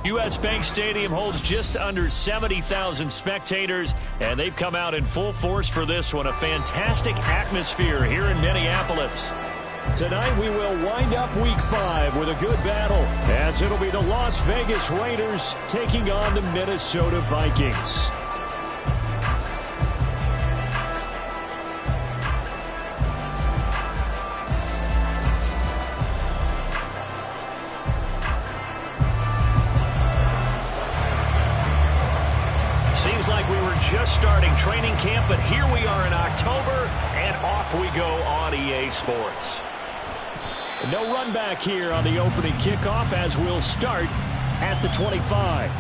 U.S. Bank Stadium holds just under 70,000 spectators, and they've come out in full force for this one. A fantastic atmosphere here in Minneapolis. Tonight we will wind up Week 5 with a good battle, as it'll be the Las Vegas Raiders taking on the Minnesota Vikings. Seems like we were just starting training camp, but here we are in October, and off we go on EA Sports. No run back here on the opening kickoff, as we'll start at the 25.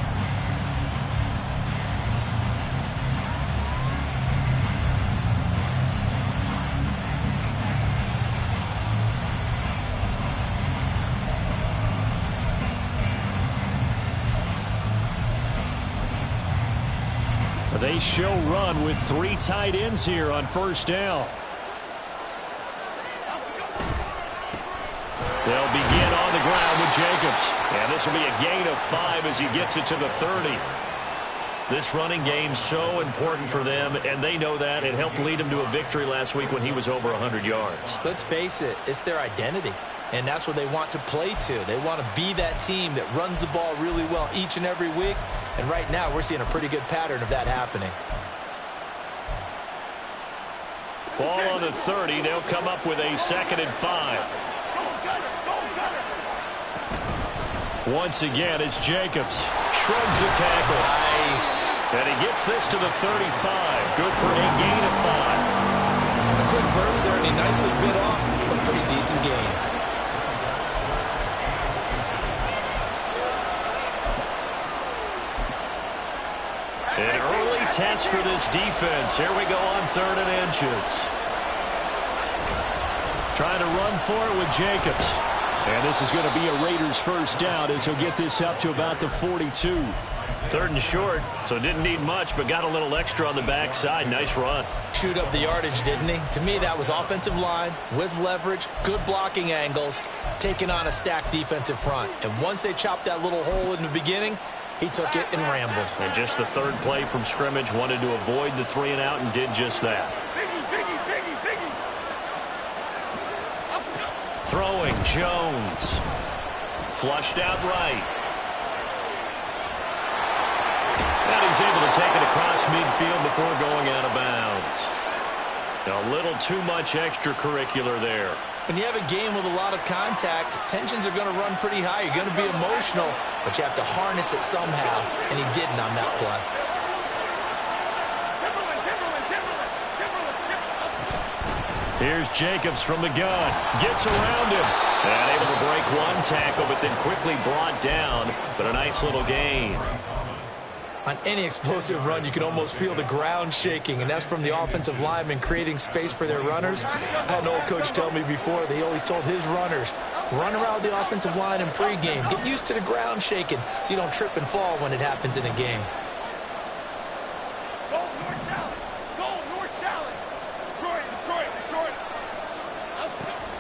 They show run with 3 tight ends here on first down. They'll begin on the ground with Jacobs. And this will be a gain of 5 as he gets it to the 30. This running game so important for them, and they know that. It helped lead them to a victory last week when he was over 100 yards. Let's face it, it's their identity. And that's what they want to play to. They want to be that team that runs the ball really well each and every week. And right now, we're seeing a pretty good pattern of that happening. Ball on the 30. They'll come up with a 2nd and 5. Once again, it's Jacobs. Shrugs the tackle. Nice. And he gets this to the 35. Good for a gain of 5. A quick burst there, and he nicely bit off a pretty decent gain. An early test for this defense. Here we go on 3rd and inches. Trying to run for it with Jacobs. And this is going to be a Raiders first down as he'll get this up to about the 42. 3rd and short, so didn't need much, but got a little extra on the backside. Nice run. Chewed up the yardage, didn't he? To me, that was offensive line with leverage, good blocking angles, taking on a stacked defensive front. And once they chopped that little hole in the beginning, he took it and rambled. And just the 3rd play from scrimmage, wanted to avoid the 3 and out and did just that. Throwing, Jones. Flushed out right. And he's able to take it across midfield before going out of bounds. A little too much extracurricular there. When you have a game with a lot of contact, tensions are going to run pretty high. You're going to be emotional, but you have to harness it somehow, and he didn't on that play. Here's Jacobs from the gun. Gets around him. And able to break one tackle, but then quickly brought down. But a nice little gain. On any explosive run, you can almost feel the ground shaking, and that's from the offensive linemen creating space for their runners. I had an old coach tell me before, they always told his runners, run around the offensive line in pregame. Get used to the ground shaking so you don't trip and fall when it happens in a game.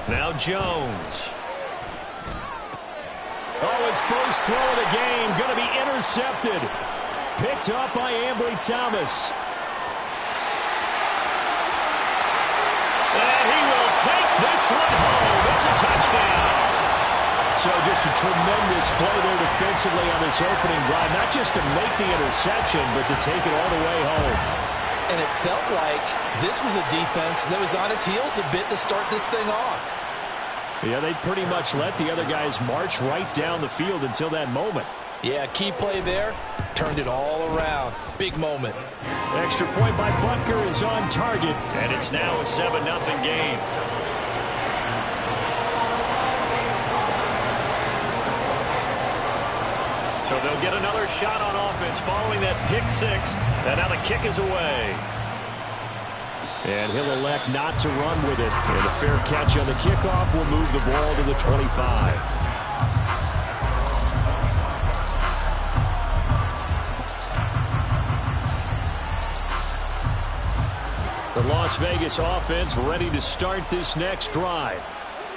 Now Jones. Oh, his first throw of the game going to be intercepted. Picked up by Ambry Thomas. And he will take this one home. It's a touchdown. So just a tremendous play there defensively on this opening drive. Not just to make the interception, but to take it all the way home. And it felt like this was a defense that was on its heels a bit to start this thing off. Yeah, they pretty much let the other guys march right down the field until that moment. Yeah, key play there. Turned it all around. Big moment. Extra point by Butker is on target, and it's now a 7-0 game. So they'll get another shot on offense following that pick 6, and now the kick is away. And he'll elect not to run with it. And a fair catch on the kickoff will move the ball to the 25. The Las Vegas offense ready to start this next drive.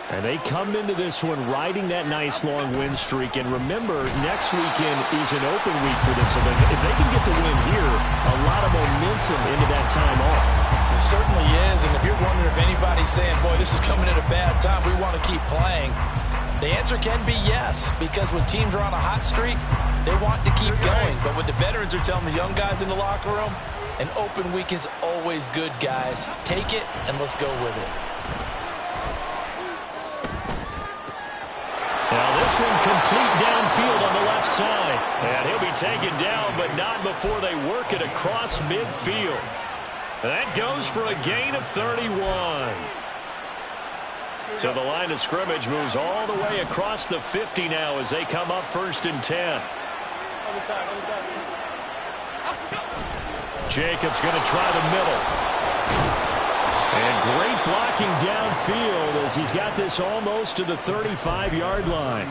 And they come into this one riding that nice long win streak. And remember, next weekend is an open week for them. So if they can get the win here, a lot of momentum into that time off. It certainly is. And if you're wondering if anybody's saying, boy, this is coming at a bad time, we want to keep playing, the answer can be yes. Because when teams are on a hot streak, they want to keep going. But what the veterans are telling the young guys in the locker room, an open week is always good, guys. Take it and let's go with it. Now this one complete downfield on the left side. And he'll be taken down, but not before they work it across midfield. That goes for a gain of 31. So the line of scrimmage moves all the way across the 50 now as they come up 1st and 10. Jacobs going to try the middle. And great blocking downfield as he's got this almost to the 35-yard line.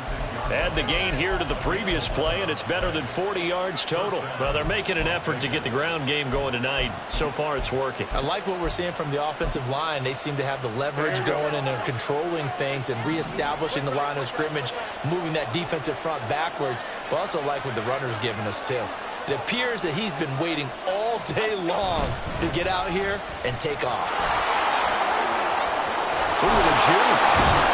Add the gain here to the previous play, and it's better than 40 yards total. Well, they're making an effort to get the ground game going tonight. So far, it's working. I like what we're seeing from the offensive line. They seem to have the leverage going, and they're controlling things and reestablishing the line of scrimmage, moving that defensive front backwards. But also like what the runner's giving us, too. It appears that he's been waiting all day long to get out here and take off. Ooh, the juke.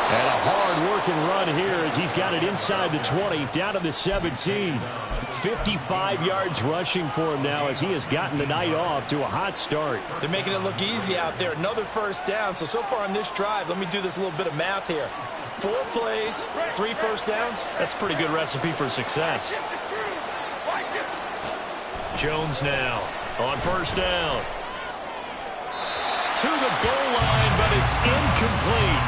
And a hard-working run here as he's got it inside the 20, down to the 17. 55 yards rushing for him now as he has gotten the night off to a hot start. They're making it look easy out there. Another 1st down. So far on this drive, let me do this little bit of math here. 4 plays, 3 first downs. That's a pretty good recipe for success. Jones now on 1st down. To the goal line, but it's incomplete.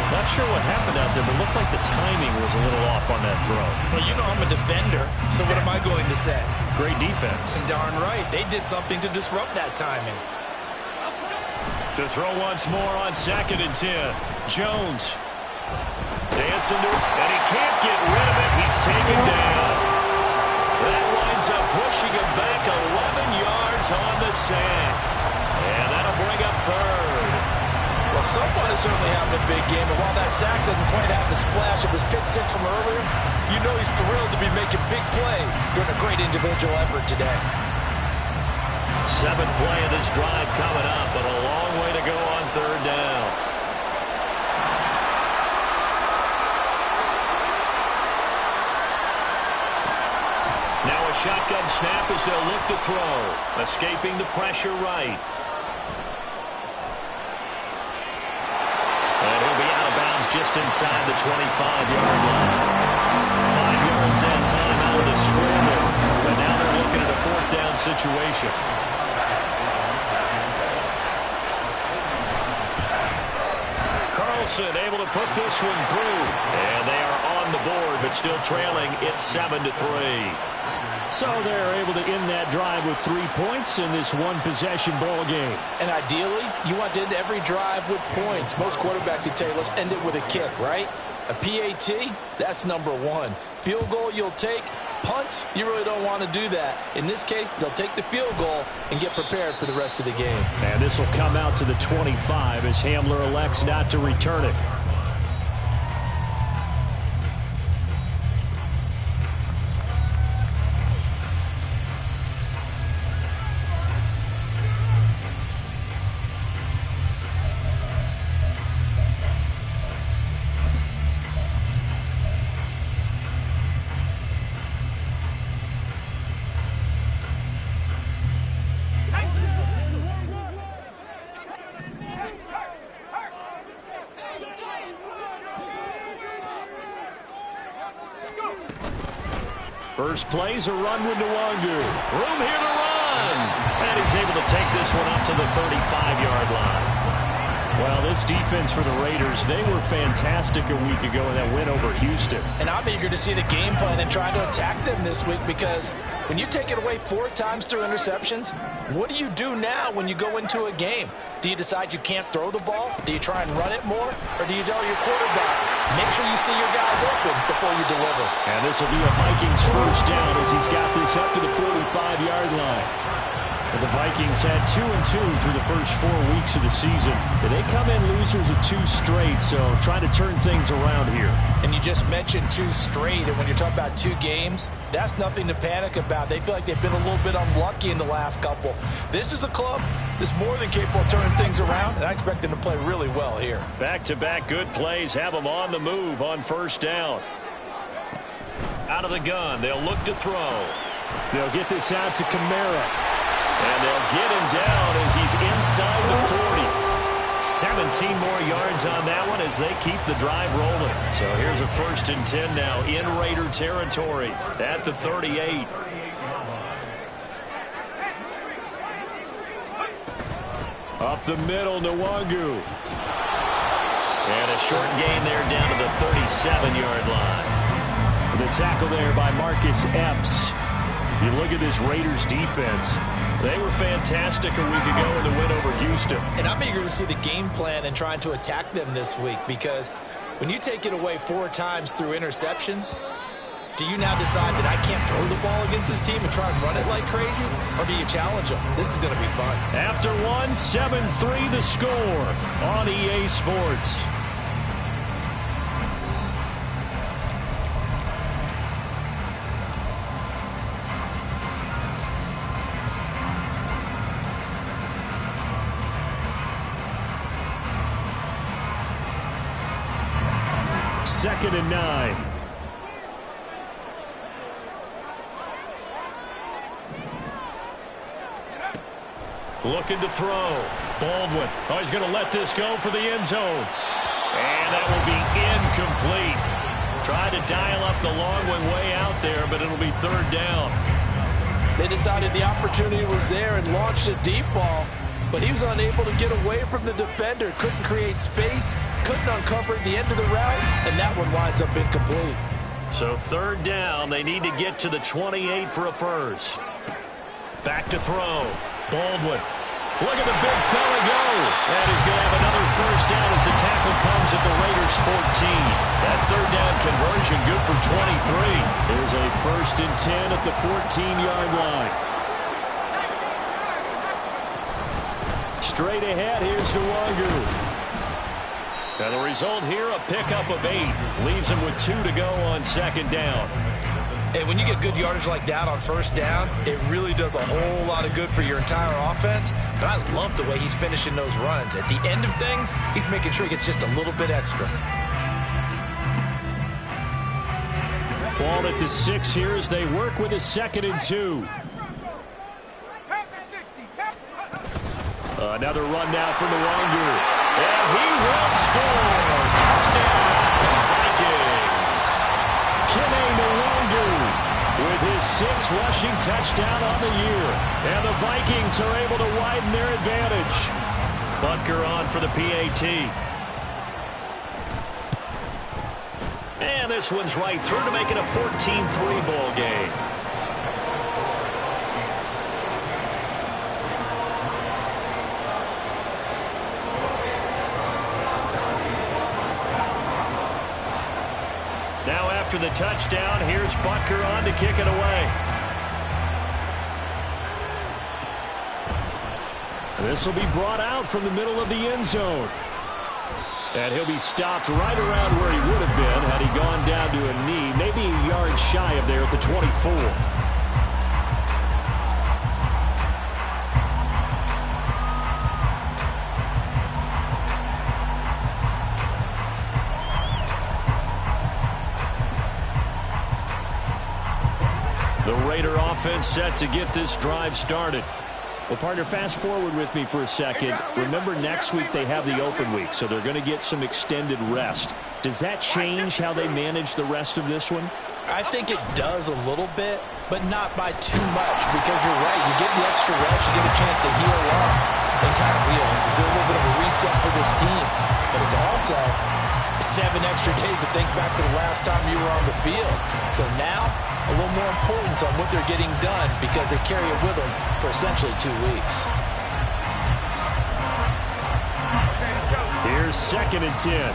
Not sure what happened out there, but it looked like the timing was a little off on that throw. Well, you know I'm a defender, so what am I going to say? Great defense. Darn right. They did something to disrupt that timing. To throw once more on 2nd and 10. Jones dancing to it, and he can't get rid of it. He's taken down. That winds up pushing him back 11 yards on the sack. And that'll bring up 3rd. Well, someone is certainly having a big game, and while that sack doesn't quite have the splash of his pick 6 from earlier, you know he's thrilled to be making big plays during a great individual effort today. 7th play of this drive coming up, but a long way to go on 3rd down. Now a shotgun snap as they'll look to throw. Escaping the pressure right. And he'll be out of bounds just inside the 25-yard line. 5 yards that time out of the scramble. But now they're looking at a 4th down situation. Carlson able to put this one through. And they are on the board, but still trailing. It's 7-3. So they're able to end that drive with 3 points in this one-possession ball game. And ideally, you want to end every drive with points. Most quarterbacks would tell you, let's end it with a kick, right? A PAT, that's number 1. Field goal you'll take. Punts, you really don't want to do that. In this case, they'll take the field goal and get prepared for the rest of the game. And this will come out to the 25 as Hamler elects not to return it. First play's a run with Nwangu. Room here to run. And he's able to take this one up to the 35-yard line. Well, this defense for the Raiders, they were fantastic a week ago in that win over Houston. And I'm eager to see the game plan and try to attack them this week because when you take it away 4 times through interceptions, what do you do now when you go into a game? Do you decide you can't throw the ball? Do you try and run it more? Or do you tell your quarterback, make sure you see your guys open before you deliver? And this will be a Vikings first down as he's got this up to the 45-yard line. The Vikings had 2-2 through the first 4 weeks of the season. They come in losers of 2 straight, so trying to turn things around here. And you just mentioned 2 straight, and when you're talking about 2 games, that's nothing to panic about. They feel like they've been a little bit unlucky in the last couple. This is a club that's more than capable of turning things around, and I expect them to play really well here. Back-to-back good plays have them on the move on first down. Out of the gun, they'll look to throw. They'll get this out to Kamara. And they'll get him down as he's inside the 40. 17 more yards on that one as they keep the drive rolling. So here's a 1st and 10 now in Raider territory at the 38. Up the middle, Nwangu. And a short gain there down to the 37-yard line. The tackle there by Marcus Epps. You look at this Raiders defense. They were fantastic a week ago in the win over Houston. And I'm eager to see the game plan and trying to attack them this week, because when you take it away 4 times through interceptions, do you now decide that I can't throw the ball against this team and try and run it like crazy? Or do you challenge them? This is going to be fun. After 7-3 the score on EA Sports. Second and 9. Looking to throw. Baldwin. Oh, he's going to let this go for the end zone. And that will be incomplete. Tried to dial up the long one way out there, but it'll be 3rd down. They decided the opportunity was there and launched a deep ball, but he was unable to get away from the defender. Couldn't create space, couldn't uncover the end of the route, and that one winds up incomplete. So 3rd down, they need to get to the 28 for a first. Back to throw. Baldwin. Look at the big fella go. And he's going to have another first down as the tackle comes at the Raiders' 14. That 3rd down conversion good for 23. There's a 1st and 10 at the 14-yard line. Straight ahead, here's Nwangu. And the result here, a pickup of 8. Leaves him with 2 to go on 2nd down. And when you get good yardage like that on 1st down, it really does a whole lot of good for your entire offense. But I love the way he's finishing those runs. At the end of things, he's making sure he gets just a little bit extra. Ball at the 6 here as they work with a 2nd and 2. Another run now for Nwangu. And he will score. Touchdown, Vikings. Kene Nwangu with his 6th rushing touchdown on the year. And the Vikings are able to widen their advantage. Butker on for the PAT. And this one's right through to make it a 14-3 ball game. Now after the touchdown, here's Butker on to kick it away. This will be brought out from the middle of the end zone. And he'll be stopped right around where he would have been had he gone down to a knee, maybe a yard shy of there at the 24. The Raider offense set to get this drive started. Well, partner, fast forward with me for a second. Remember, next week they have the open week, so they're going to get some extended rest. Does that change how they manage the rest of this one? I think it does a little bit, but not by too much, because you're right. You get the extra rest, you get a chance to heal up and kind of do a little bit of a reset for this team. But it's also 7 extra days to think back to the last time you were on the field. So now, a little more importance on what they're getting done because they carry it with them for essentially 2 weeks. Here's 2nd and 10.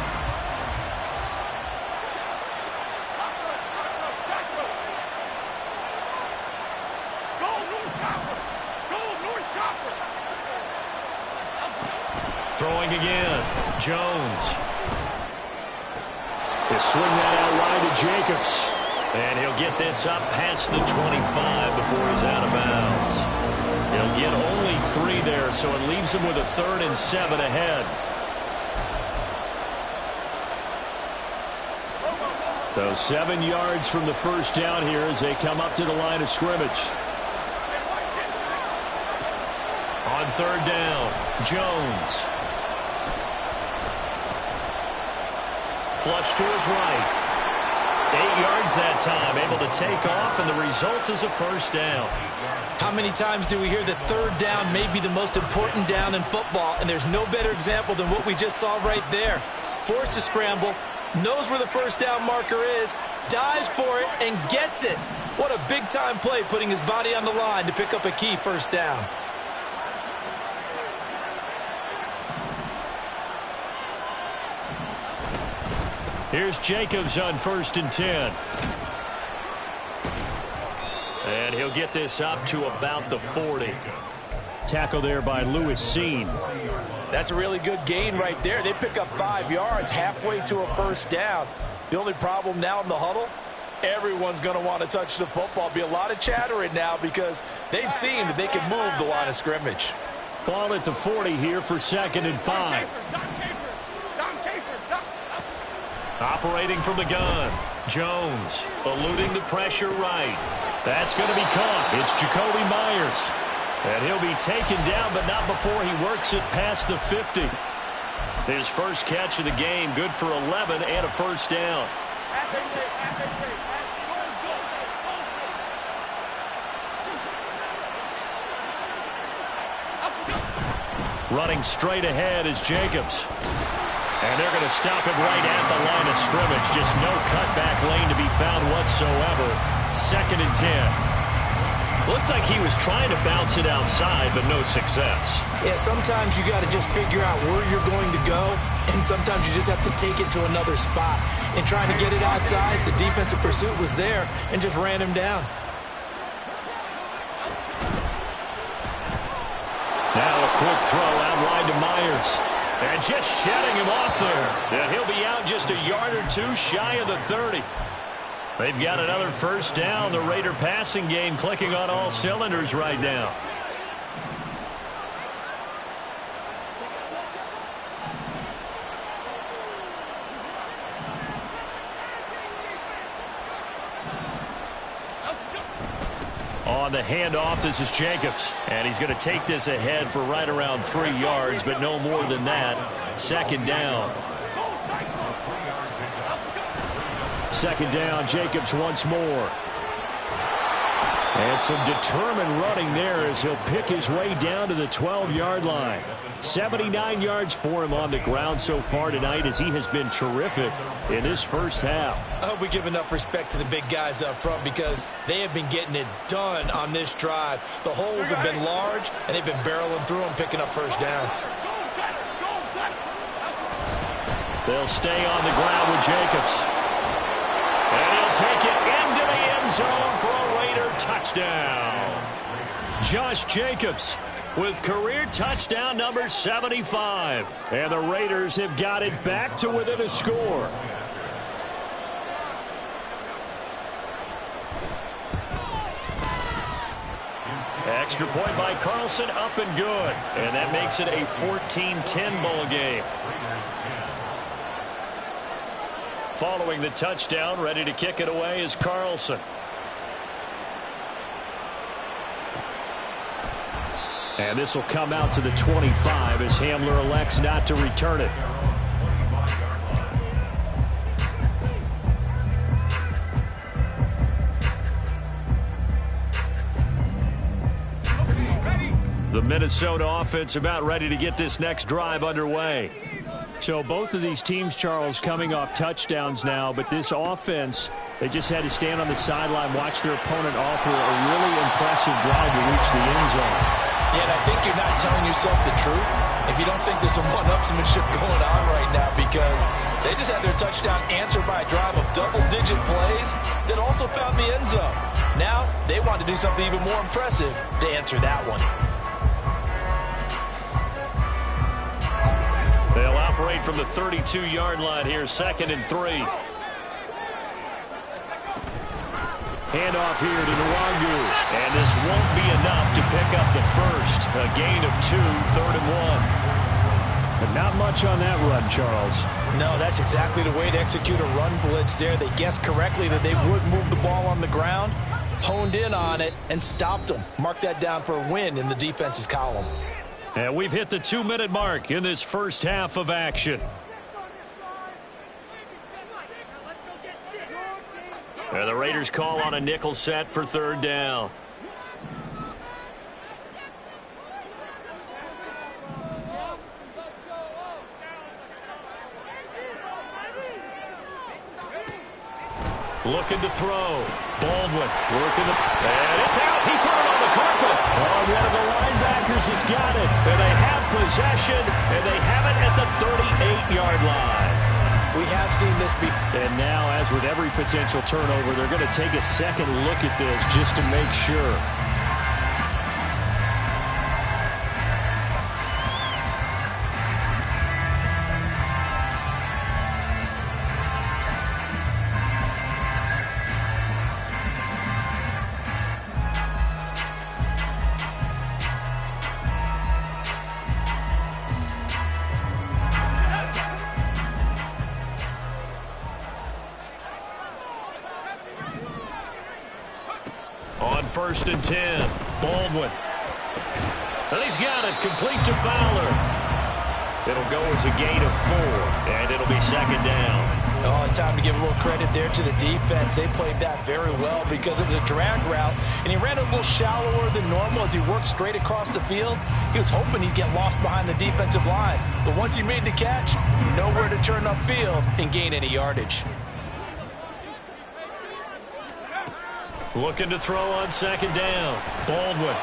Jones. He'll swing that out wide to Jacobs. And he'll get this up past the 25 before he's out of bounds. He'll get only 3 there, so it leaves him with a 3rd and 7 ahead. So 7 yards from the first down here as they come up to the line of scrimmage. On 3rd down, Jones. Flush to his right. 8 yards that time, able to take off, and the result is a first down. How many times do we hear that 3rd down may be the most important down in football, and there's no better example than what we just saw right there. Forced to scramble, knows where the first down marker is, dives for it, and gets it. What a big-time play, putting his body on the line to pick up a key first down. Here's Jacobs on 1st and 10. And he'll get this up to about the 40. Tackle there by Lewis Seen. That's a really good gain right there. They pick up 5 yards halfway to a first down. The only problem now in the huddle, everyone's going to want to touch the football. Be a lot of chattering now because they've seen that they can move the line of scrimmage. Ball at the 40 here for 2nd and 5. Operating from the gun, Jones eluding the pressure right. That's going to be caught. It's Jacoby Myers. And he'll be taken down, but not before he works it past the 50. His first catch of the game, good for 11 and a first down. Running straight ahead is Jacobs. And they're going to stop him right at the line of scrimmage. Just no cutback lane to be found whatsoever. 2nd and 10. Looked like he was trying to bounce it outside, but no success. Yeah, sometimes you got to just figure out where you're going to go, and sometimes you just have to take it to another spot. In trying to get it outside, the defensive pursuit was there and just ran him down. Now a quick throw out wide to Myers. And just shedding him off there. And he'll be out just a yard or 2 shy of the 30. They've got another first down. The Raider passing game clicking on all cylinders right now. On the handoff, this is Jacobs. And he's going to take this ahead for right around 3 yards, but no more than that. 2nd down. 2nd down, Jacobs once more. And some determined running there as he'll pick his way down to the 12-yard line. 79 yards for him on the ground so far tonight as he has been terrific in this first half. I hope we give enough respect to the big guys up front because they have been getting it done on this drive. The holes have been large, and they've been barreling through them, picking up first downs. They'll stay on the ground with Jacobs. And he'll take it into the end zone for a Raider touchdown. Josh Jacobs with career touchdown number 75. And the Raiders have got it back to within a score. Extra point by Carlson, up and good. And that makes it a 14-10 ball game. Following the touchdown, ready to kick it away is Carlson. And this will come out to the 25 as Hamler elects not to return it. The Minnesota offense about ready to get this next drive underway. So both of these teams, Charles, coming off touchdowns now, but this offense, they just had to stand on the sideline, watch their opponent offer a really impressive drive to reach the end zone. Yeah, and I think you're not telling yourself the truth if you don't think there's some one-upsmanship going on right now, because they just had their touchdown answered by a drive of double-digit plays that also found the end zone. Now they want to do something even more impressive to answer that one. They'll operate from the 32-yard line here, 2nd and 3. Handoff here to Nwangu. And this won't be enough to pick up the first. A gain of 2, 3rd and 1. But not much on that run, Charles. No, that's exactly the way to execute a run blitz there. They guessed correctly that they would move the ball on the ground, honed in on it, and stopped them. Mark that down for a win in the defense's column. And we've hit the 2-minute mark in this first half of action. And the Raiders call on a nickel set for 3rd down. Looking to throw. Baldwin working the... And it's out. He put it on the carpet. Oh, one of the linebackers has got it. And they have possession, and they have it at the 38-yard line. We have seen this before. And now, as with every potential turnover, they're going to take a second look at this just to make sure. On 1st and 10, Baldwin. And he's got it, complete to Fowler. It'll go as a gain of 4, and it'll be 2nd down. Oh, it's time to give a little credit there to the defense. They played that very well because it was a drag route, and he ran a little shallower than normal as he worked straight across the field. He was hoping he'd get lost behind the defensive line, but once he made the catch, nowhere to turn upfield and gain any yardage. Looking to throw on 2nd down. Baldwin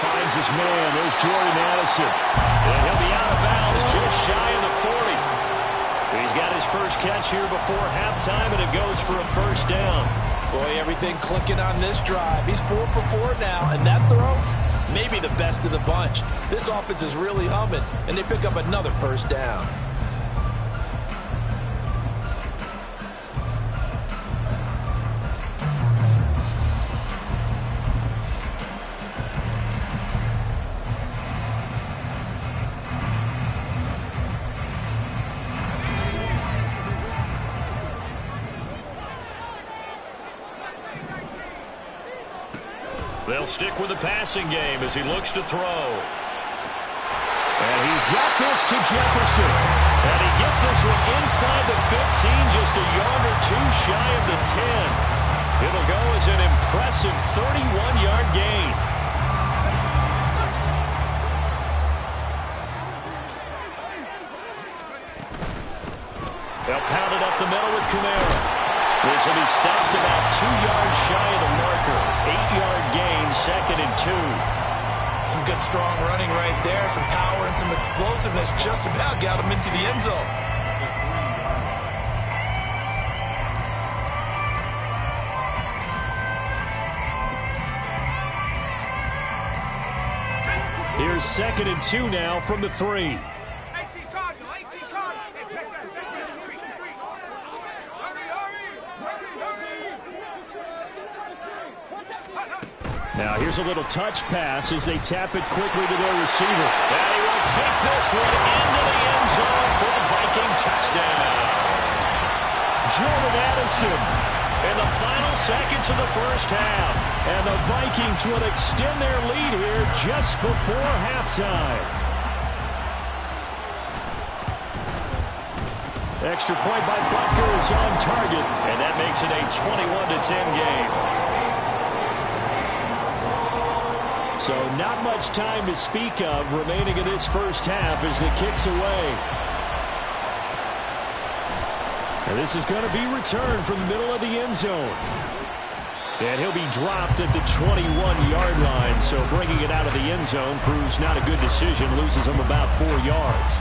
finds his man. There's Jordan Addison. And he'll be out of bounds just shy of the 40. He's got his first catch here before halftime, and it goes for a 1st down. Boy, everything clicking on this drive. He's 4 for 4 now, and that throw, maybe the best of the bunch. This offense is really humming, and they pick up another 1st down. They'll stick with the passing game as he looks to throw. And he's got this to Jefferson. And he gets this one inside the 15, just a yard or 2 shy of the 10. It'll go as an impressive 31-yard gain. They'll pound it up the middle with Kamara. This will be stopped about 2 yards shy of the marker. 8-yard gain, 2nd and 2. Some good strong running right there. Some power and some explosiveness just about got him into the end zone. Here's 2nd and 2 now from the 3. Now here's a little touch pass as they tap it quickly to their receiver. And he will take this one into the end zone for a Viking touchdown. Jordan Addison In the final seconds of the first half. And the Vikings will extend their lead here just before halftime. Extra point by Butker is on target. And that makes it a 21-10 game. So not much time to speak of remaining in this first half as the kick's away. And this is going to be returned from the middle of the end zone. And he'll be dropped at the 21-yard line. So bringing it out of the end zone proves not a good decision. Loses him about 4 yards.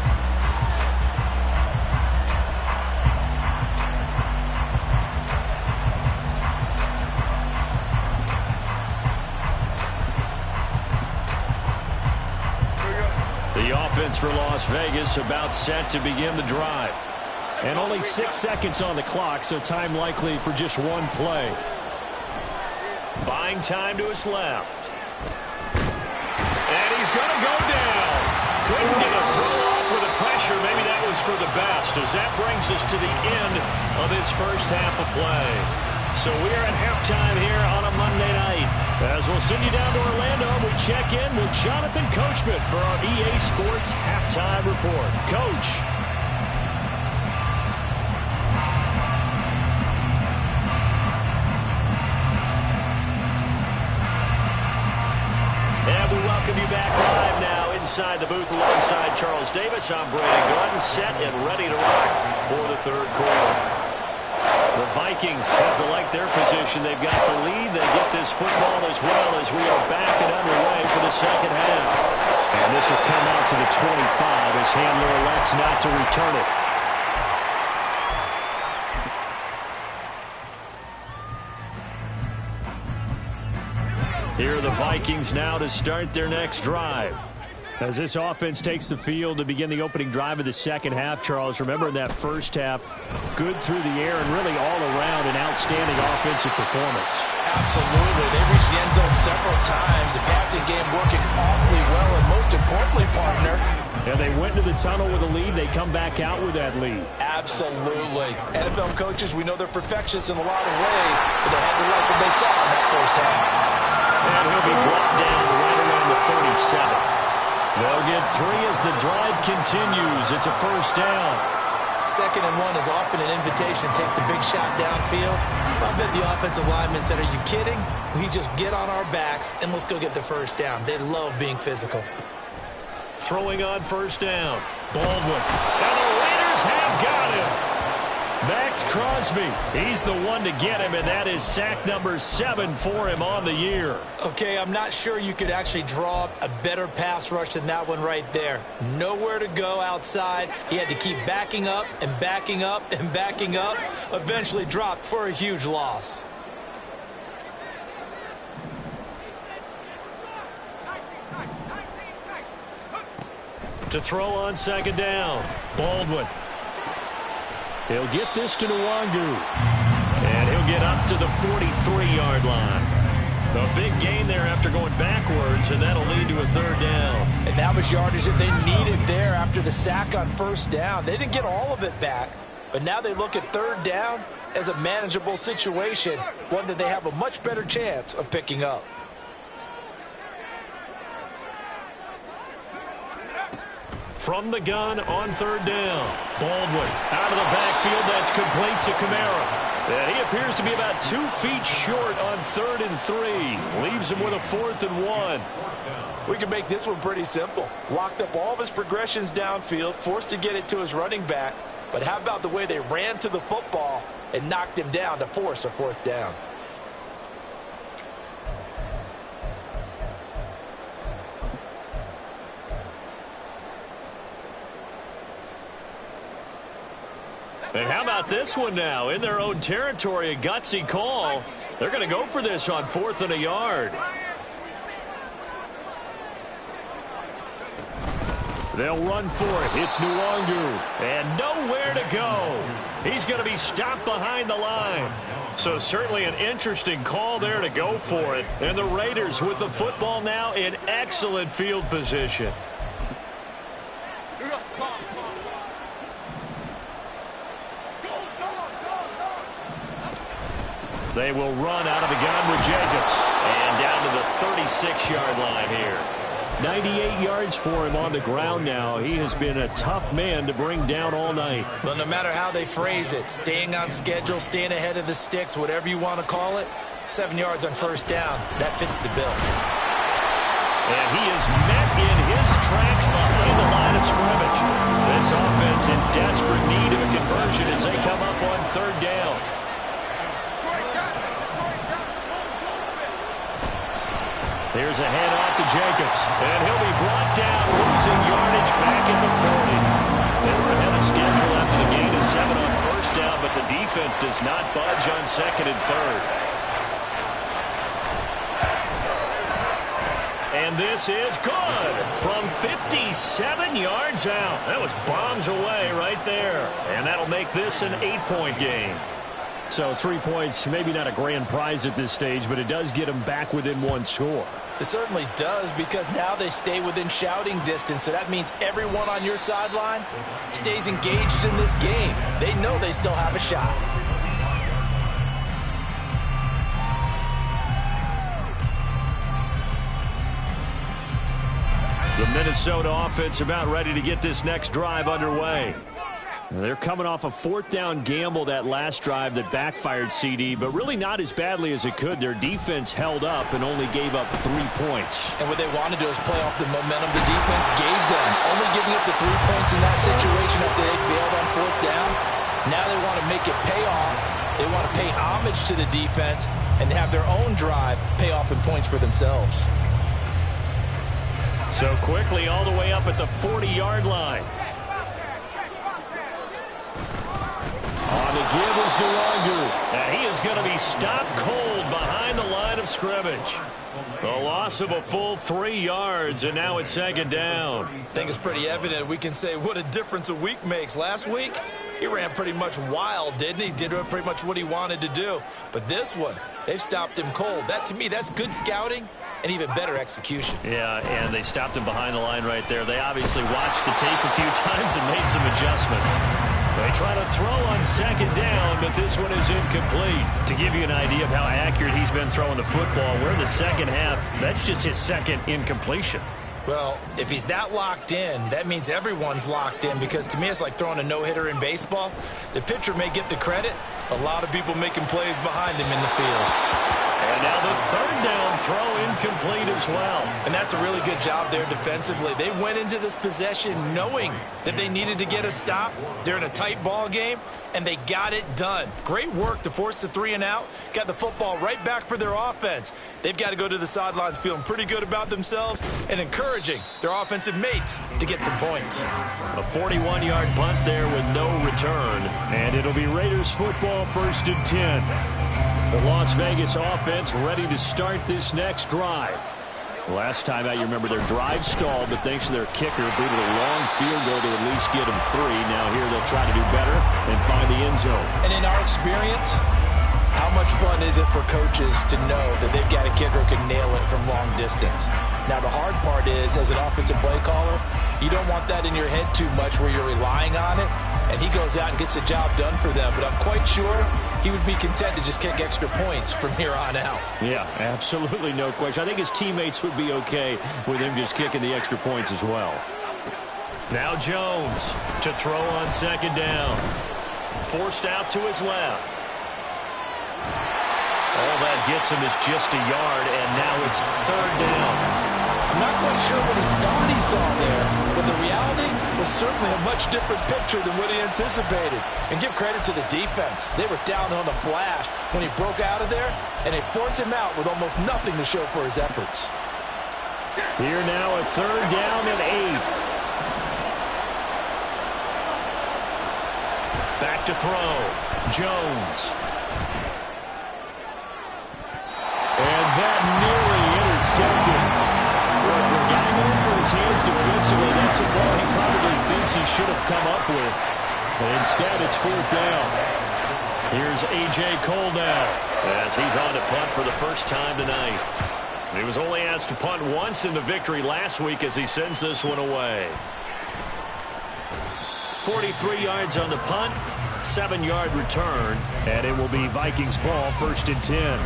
For loss Las Vegas about set to begin the drive. And only 6 seconds on the clock, so time likely for just one play. Buying time to his left. And he's going to go down. Couldn't get a throw off with the pressure. Maybe that was for the best, as that brings us to the end of his first half of play. So we are at halftime here on a Monday night. As we'll send you down to Orlando, we check in with Jonathan Coachman for our EA Sports Halftime Report. Coach. And we welcome you back live now inside the booth alongside Charles Davis. I'm Brandon Gordon, set and ready to rock for the third quarter. The Vikings have to like their position. They've got the lead. They get this football as well as we are back and underway for the second half. And this will come out to the 25 as Handler elects not to return it. Here are the Vikings now to start their next drive. As this offense takes the field to begin the opening drive of the second half, Charles, remember in that first half, good through the air and really all around an outstanding offensive performance. Absolutely. They reached the end zone several times. The passing game working awfully well, and most importantly, partner. And they went into the tunnel with a lead. They come back out with that lead. Absolutely. NFL coaches, we know they're perfectionists in a lot of ways, but they had to like what they saw in that first half. And he'll be brought down right around the 37. They'll get 3 as the drive continues. It's a first down. 2nd and 1 is often an invitation to take the big shot downfield. I bet the offensive lineman said, are you kidding? We just get on our backs and let's go get the first down. They love being physical. Throwing on first down. Baldwin. And the Raiders have got him. Max Crosby. He's the one to get him, and that is sack number 7 for him on the year. Okay, I'm not sure you could actually draw up a better pass rush than that one right there. Nowhere to go outside. He had to keep backing up and backing up and backing up. Eventually dropped for a huge loss. To throw on second down. Baldwin. He'll get this to Nwangu. And he'll get up to the 43-yard line. A big gain there after going backwards, and that'll lead to a third down. And that was yardage that they needed there after the sack on first down. They didn't get all of it back, but now they look at third down as a manageable situation, one that they have a much better chance of picking up. From the gun on third down. Baldwin out of the backfield. That's complete to Kamara. And he appears to be about 2 feet short on 3rd and 3. Leaves him with a 4th and 1. We can make this one pretty simple. Locked up all of his progressions downfield, forced to get it to his running back. But how about the way they ran to the football and knocked him down to force a 4th down? And how about this one now? In their own territory, a gutsy call. They're going to go for this on 4th and a yard. They'll run for it. It's Nwangu. And nowhere to go. He's going to be stopped behind the line. So certainly an interesting call there to go for it. And the Raiders with the football now in excellent field position. They will run out of the gun with Jacobs. And down to the 36-yard line here. 98 yards for him on the ground now. He has been a tough man to bring down all night. Well, no matter how they phrase it, staying on schedule, staying ahead of the sticks, whatever you want to call it, 7 yards on first down, that fits the bill. And he is met in his tracks behind the line of scrimmage. This offense in desperate need of a conversion as they come up on 3rd down. Here's a handoff to Jacobs, and he'll be brought down, losing yardage back at the 40. They were ahead of schedule after the gain of 7 on first down, but the defense does not budge on 2nd and 3rd. And And this is good from 57 yards out. That was bombs away right there. And that'll make this an 8-point game. So 3 points, maybe not a grand prize at this stage, but it does get them back within one score. It certainly does, because now they stay within shouting distance. So that means everyone on your sideline stays engaged in this game. They know they still have a shot. The Minnesota offense about ready to get this next drive underway. They're coming off a fourth down gamble that last drive that backfired, CD, but really not as badly as it could. Their defense held up and only gave up 3 points. And what they want to do is play off the momentum the defense gave them. Only giving up the 3 points in that situation after they failed on fourth down. Now they want to make it pay off. They want to pay homage to the defense and have their own drive pay off in points for themselves. So quickly all the way up at the 40-yard line. On the give is Nwangu. And he is going to be stopped cold behind the line of scrimmage. The loss of a full 3 yards, and now it's second down. I think it's pretty evident. We can say what a difference a week makes. Last week, he ran pretty much wild, didn't he? Did pretty much what he wanted to do. But this one, they've stopped him cold. That, to me, that's good scouting and even better execution. Yeah, and they stopped him behind the line right there. They obviously watched the tape a few times and made some adjustments. They try to throw on second down, but this one is incomplete. To give you an idea of how accurate he's been throwing the football, we're in the second half. That's just his second incompletion. Well, if he's that locked in, that means everyone's locked in, because to me it's like throwing a no-hitter in baseball. The pitcher may get the credit. A lot of people making plays behind him in the field. And now the third down throw incomplete as well. And that's a really good job there defensively. They went into this possession knowing that they needed to get a stop. They're in a tight ball game, and they got it done. Great work to force the 3 and out. Got the football right back for their offense. They've got to go to the sidelines feeling pretty good about themselves and encouraging their offensive mates to get some points. A 41-yard punt there with no return. And it'll be Raiders football, 1st and 10. The Las Vegas offense ready to start this next drive. Last time out, you remember their drive stalled, but thanks to their kicker, booted a long field goal to at least get them 3. Now here they'll try to do better and find the end zone. And in our experience, how much fun is it for coaches to know that they've got a kicker who can nail it from long distance? Now, the hard part is, as an offensive play caller, you don't want that in your head too much where you're relying on it, and he goes out and gets the job done for them. But I'm quite sure he would be content to just kick extra points from here on out. Yeah, absolutely no question. I think his teammates would be okay with him just kicking the extra points as well. Now Jones to throw on second down. Forced out to his left. All that gets him is just a yard, and now it's third down. I'm not quite sure what he thought he saw there, but the reality was certainly a much different picture than what he anticipated. And give credit to the defense. They were down on the flash when he broke out of there, and they forced him out with almost nothing to show for his efforts. Here now a third down and 8. Back to throw. Jones. And that nearly intercepted. Well, for a guy going for his hands defensively, that's a ball he probably thinks he should have come up with. But instead, it's fourth down. Here's A.J. Cole now, as he's on to punt for the first time tonight. He was only asked to punt once in the victory last week as he sends this one away. 43 yards on the punt, 7-yard return, and it will be Vikings ball, 1st and 10.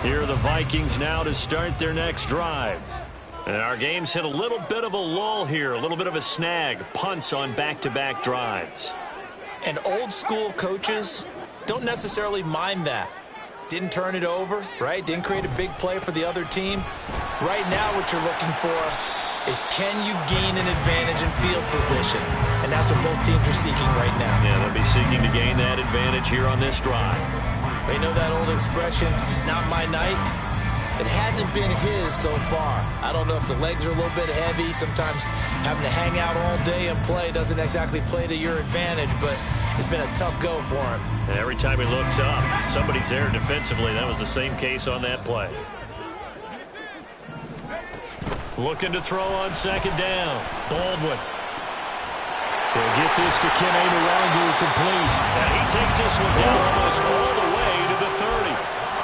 Here are the Vikings now to start their next drive. And our game's hit a little bit of a lull here, a little bit of a snag. Punts on back-to-back drives. And old school coaches don't necessarily mind that. Didn't turn it over, right? Didn't create a big play for the other team. Right now what you're looking for is, can you gain an advantage in field position? And that's what both teams are seeking right now. Yeah, they'll be seeking to gain that advantage here on this drive. They know that old expression, it's not my night. It hasn't been his so far. I don't know if the legs are a little bit heavy. Sometimes having to hang out all day and play doesn't exactly play to your advantage, but it's been a tough go for him. And every time he looks up, somebody's there defensively. That was the same case on that play. Looking to throw on second down. Baldwin. He'll get this to Kene Nwangu complete. And he takes this one down almost all the way to the 30.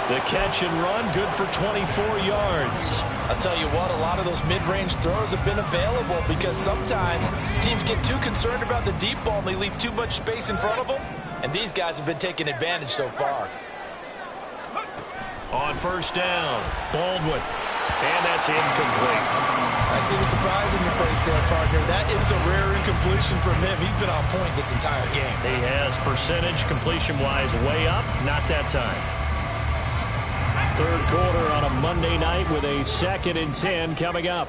The catch and run, good for 24 yards. I'll tell you what, a lot of those mid-range throws have been available because sometimes teams get too concerned about the deep ball and they leave too much space in front of them. And these guys have been taking advantage so far. On first down, Baldwin. And that's incomplete. I see the surprise in your face there, partner. That is a rare incompletion from him. He's been on point this entire game. He has percentage completion-wise way up, not that time. Third quarter on a Monday night with a 2nd and 10 coming up.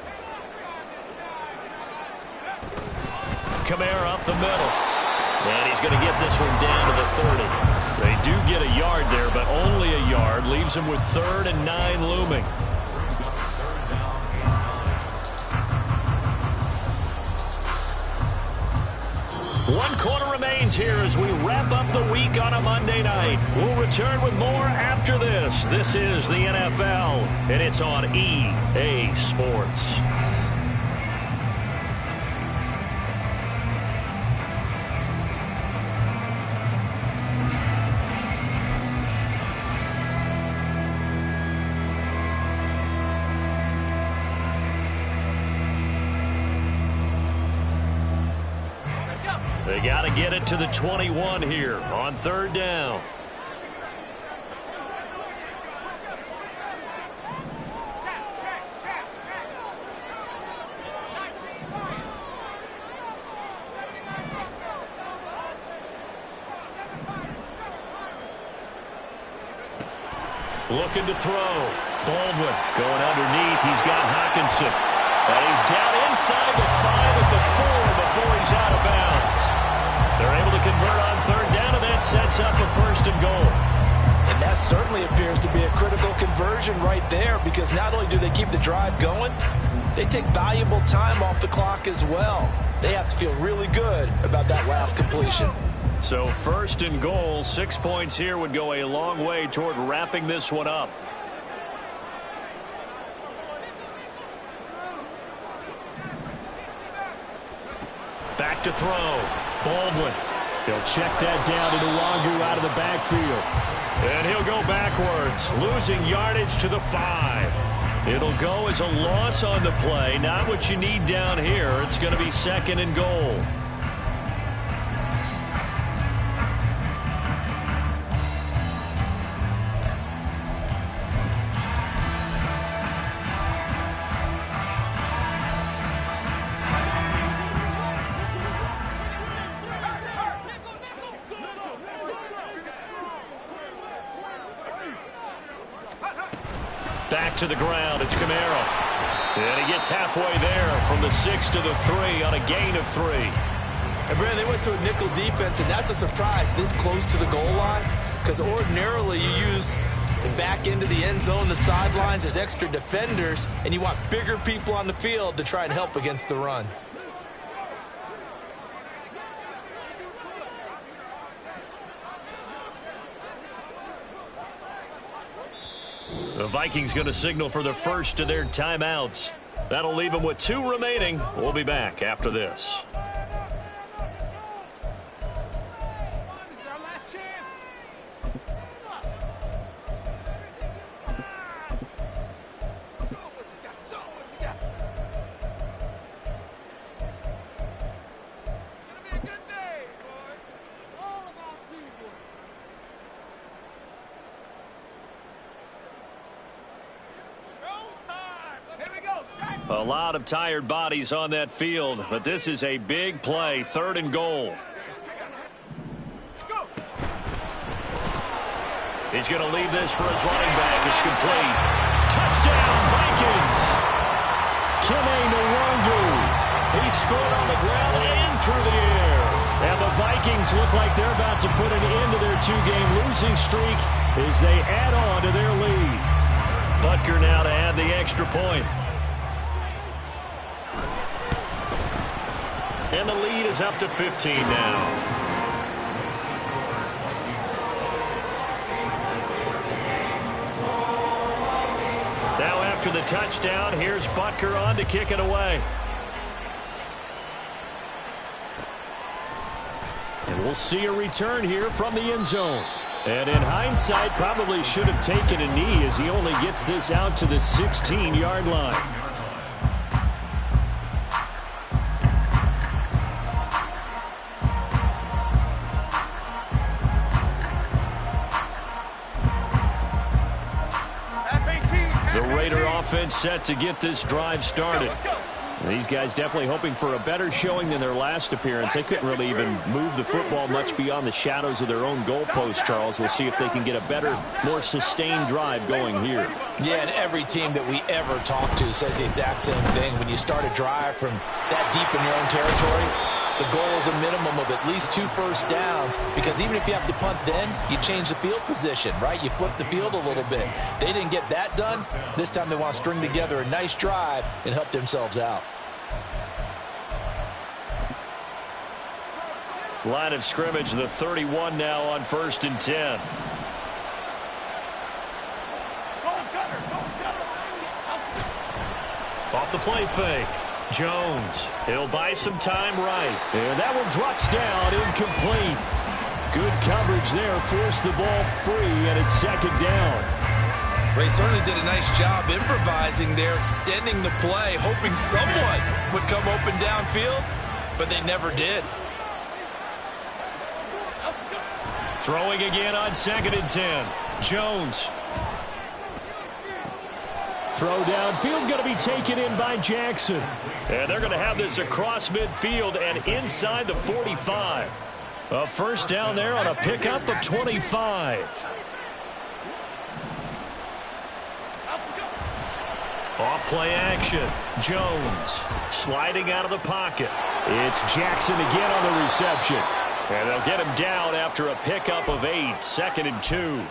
Kamara up the middle. And he's going to get this one down to the 30. They do get a yard there, but only a yard. Leaves him with 3rd and 9 looming. One quarter remains here as we wrap up the week on a Monday night. We'll return with more after this. This is the NFL, and it's on EA Sports. They got to get it to the 21 here on 3rd down. Looking to throw. Baldwin going underneath. He's got Hockenson. And he's down inside the 5 at the 4 before he's out of bounds. They're able to convert on 3rd down, and that sets up a 1st and goal. And that certainly appears to be a critical conversion right there because not only do they keep the drive going, they take valuable time off the clock as well. They have to feel really good about that last completion. So 1st and goal, 6 points here would go a long way toward wrapping this one up. Back to throw. Baldwin. He'll check that down to Nwangu out of the backfield. And he'll go backwards, losing yardage to the 5. It'll go as a loss on the play. Not what you need down here. It's going to be 2nd and goal. Back to the ground. It's Kamara. And he gets halfway there from the 6 to the 3 on a gain of 3. And Brandon, they went to a nickel defense, and that's a surprise this close to the goal line because ordinarily you use the back end of the end zone, the sidelines as extra defenders, and you want bigger people on the field to try and help against the run. The Vikings going to signal for the first of their timeouts. That'll leave them with 2 remaining. We'll be back after this. A lot of tired bodies on that field, but this is a big play, 3rd and goal. He's going to leave this for his running back. It's complete. Touchdown, Vikings! Kene Nwangu. He scored on the ground and through the air. And the Vikings look like they're about to put an end to their 2-game losing streak as they add on to their lead. But Butker now to add the extra point. And the lead is up to 15 now. Now after the touchdown, here's Butker on to kick it away. And we'll see a return here from the end zone. And in hindsight, probably should have taken a knee as he only gets this out to the 16-yard line. Offense set to get this drive started. These guys definitely hoping for a better showing than their last appearance. They couldn't really even move the football much beyond the shadows of their own goalpost, Charles. We'll see if they can get a better, more sustained drive going here. Yeah, and every team that we ever talk to says the exact same thing. When you start a drive from that deep in your own territory, the goal is a minimum of at least 2 first downs, because even if you have to punt then, you change the field position, right? You flip the field a little bit. They didn't get that done. This time they want to string together a nice drive and help themselves out. Line of scrimmage, the 31 now on 1st and 10. Off the play fake. Jones, he'll buy some time right. And that one drops down, incomplete. Good coverage there, forced the ball free, and it's 2nd down. Ray certainly did a nice job improvising there, extending the play, hoping someone would come open downfield, but they never did. Throwing again on 2nd and 10. Jones. Throw downfield going to be taken in by Jackson. And they're going to have this across midfield and inside the 45. A first down there on a pickup of 25. Off play action. Jones sliding out of the pocket. It's Jackson again on the reception. And they'll get him down after a pickup of 8. 2nd and 2.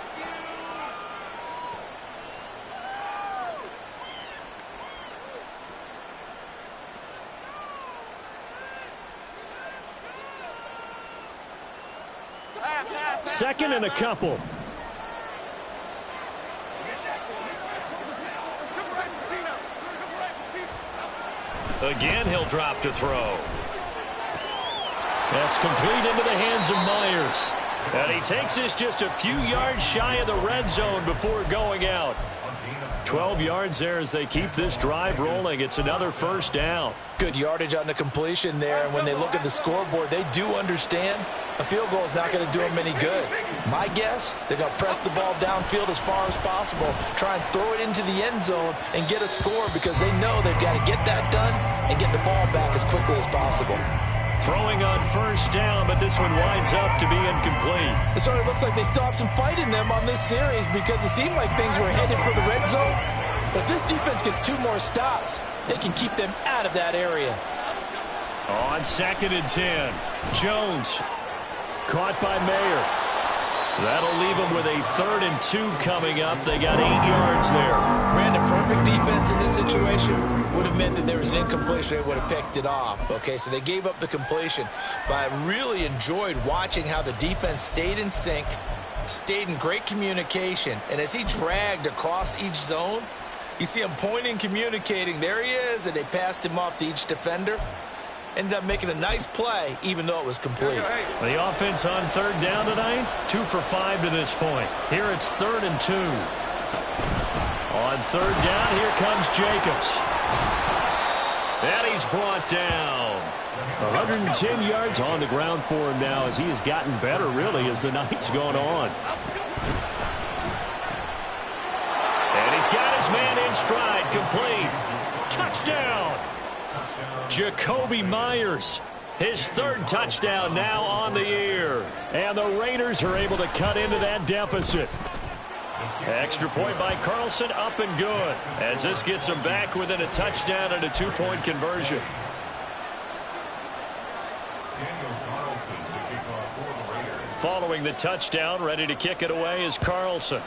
Second and a couple. Again, he'll drop to throw. That's complete into the hands of Myers. And he takes this just a few yards shy of the red zone before going out. 12 yards there as they keep this drive rolling. It's another first down. Good yardage on the completion there. And when they look at the scoreboard, they do understand a field goal is not going to do them any good. My guess, they're going to press the ball downfield as far as possible, try and throw it into the end zone and get a score, because they know they've got to get that done and get the ball back as quickly as possible. Throwing on first down, but this one winds up to be incomplete. It sort of looks like they still have some fight in them on this series, because it seemed like things were headed for the red zone. But this defense gets 2 more stops. They can keep them out of that area. On 2nd and 10, Jones caught by Mayer. That'll leave them with a 3rd and 2 coming up. They got 8 yards there. Brandon, perfect defense in this situation would have meant that there was an incompletion. They would have picked it off. Okay, so they gave up the completion. But I really enjoyed watching how the defense stayed in sync, stayed in great communication. And as he dragged across each zone, you see him pointing, communicating. There he is, and they passed him off to each defender. Ended up making a nice play, even though it was complete. The offense on 3rd down tonight, 2 for 5 to this point. Here it's 3rd and 2. On 3rd down, here comes Jacobs. And he's brought down. 110 yards on the ground for him now, as he has gotten better, really, as the night's gone on. And he's got his man in stride, complete. Touchdown. Jacoby Myers, his 3rd touchdown now on the year. And the Raiders are able to cut into that deficit. Extra point by Carlson, up and good, as this gets them back within a touchdown and a 2-point conversion. Following the touchdown, ready to kick it away is Carlson.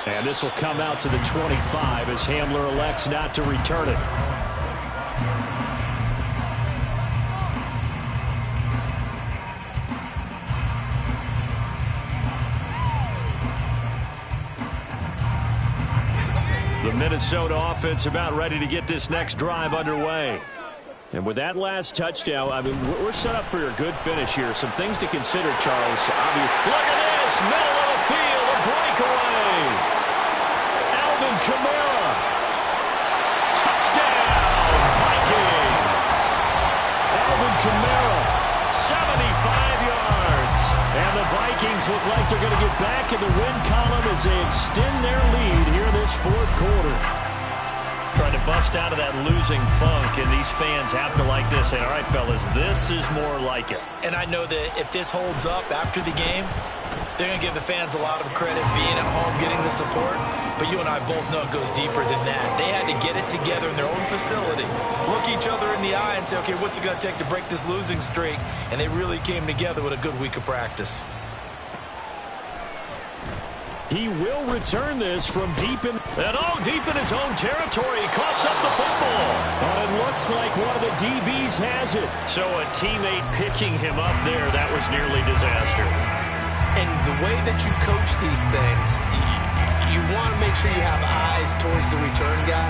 And this will come out to the 25 as Hamler elects not to return it. The Minnesota offense about ready to get this next drive underway. And with that last touchdown, I mean, we're set up for a good finish here. Some things to consider, Charles. Look at this, middle of the field, a breakaway. Alvin Kamara. Touchdown, Vikings. Alvin Kamara, 75 yards. And the Vikings look like they're going to get back in the win column as they extend their lead here in this fourth quarter. Trying to bust out of that losing funk, and these fans have to like this. Say, all right, fellas, this is more like it. And I know that if this holds up after the game, they're going to give the fans a lot of credit being at home, getting the support. But you and I both know it goes deeper than that. They had to get it together in their own facility, look each other in the eye and say, okay, what's it going to take to break this losing streak? And they really came together with a good week of practice. He will return this from deep in his own territory. He coughs up the football. And it looks like one of the DBs has it. So a teammate picking him up there, that was nearly disaster. And the way that you coach these things, you want to make sure you have eyes towards the return guy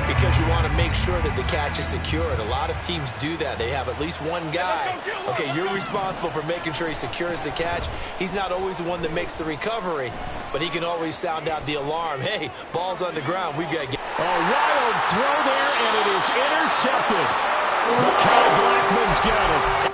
because you want to make sure that the catch is secured. A lot of teams do that. They have at least one guy. Okay, you're responsible for making sure he secures the catch. He's not always the one that makes the recovery, but he can always sound out the alarm. Hey, ball's on the ground. We've got to get... A wild throw there, and it is intercepted. Mekhi Blackman's got it.